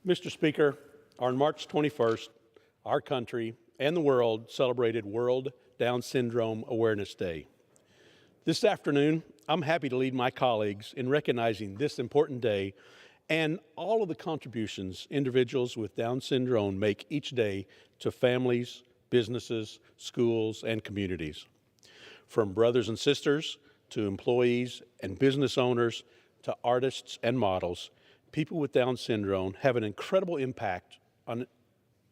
Mr. Speaker, on March 21st, our country and the world celebrated World Down Syndrome Awareness Day. This afternoon, I'm happy to lead my colleagues in recognizing this important day and all of the contributions individuals with Down syndrome make each day to families, businesses, schools, and communities. From brothers and sisters to employees and business owners to artists and models, people with Down syndrome have an incredible impact on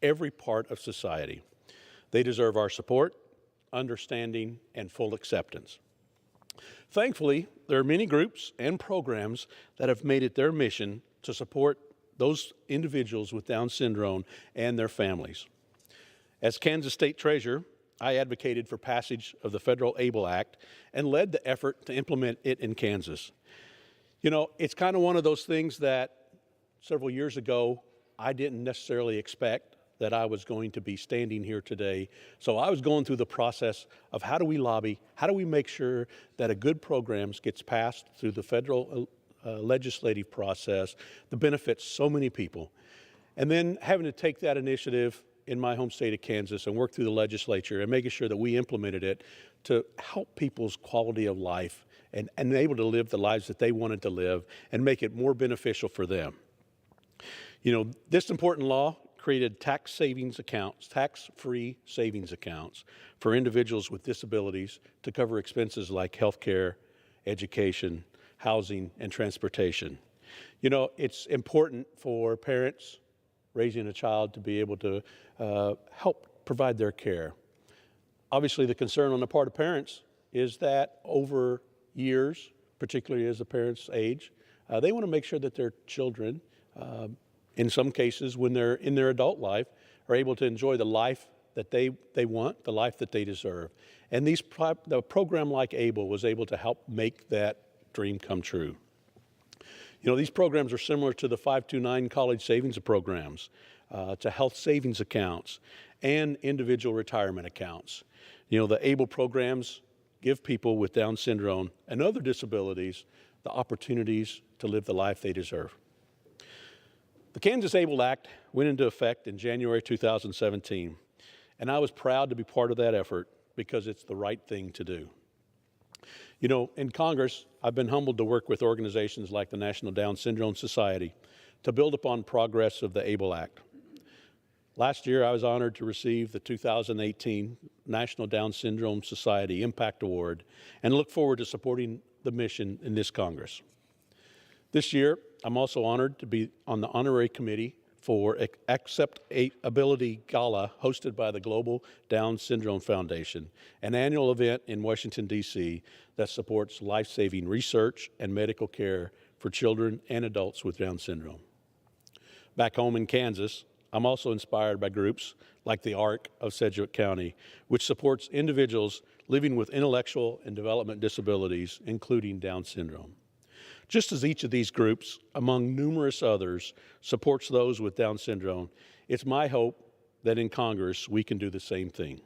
every part of society. They deserve our support, understanding, and full acceptance. Thankfully, there are many groups and programs that have made it their mission to support those individuals with Down syndrome and their families. As Kansas State Treasurer, I advocated for passage of the Federal ABLE Act and led the effort to implement it in Kansas. You know, it's kind of one of those things that several years ago, I didn't necessarily expect that I was going to be standing here today. So I was going through the process of how do we lobby, how do we make sure that a good program gets passed through the federal legislative process that benefits so many people. And then having to take that initiative in my home state of Kansas and work through the legislature and making sure that we implemented it to help people's quality of life and able to live the lives that they wanted to live and make it more beneficial for them. You know, this important law created tax savings accounts, tax-free savings accounts for individuals with disabilities to cover expenses like health care, education, housing, and transportation. You know, it's important for parents raising a child to be able to help provide their care. Obviously, the concern on the part of parents is that over years, particularly as the parents age, they want to make sure that their children, in some cases when they're in their adult life, are able to enjoy the life that they want, the life that they deserve. And the program like ABLE was able to help make that dream come true. You know, these programs are similar to the 529 college savings programs, to health savings accounts, and individual retirement accounts. You know, the ABLE programs give people with Down syndrome and other disabilities the opportunities to live the life they deserve. The Kansas ABLE Act went into effect in January 2017, and I was proud to be part of that effort because it's the right thing to do. You know, in Congress, I've been humbled to work with organizations like the National Down Syndrome Society to build upon progress of the ABLE Act. Last year, I was honored to receive the 2018 National Down Syndrome Society Impact Award and look forward to supporting the mission in this Congress. This year, I'm also honored to be on the honorary committee for Acceptability Gala hosted by the Global Down Syndrome Foundation, an annual event in Washington, D.C. that supports life-saving research and medical care for children and adults with Down syndrome. Back home in Kansas, I'm also inspired by groups like the ARC of Sedgwick County, which supports individuals living with intellectual and development disabilities, including Down syndrome. Just as each of these groups, among numerous others, supports those with Down syndrome, it's my hope that in Congress we can do the same thing.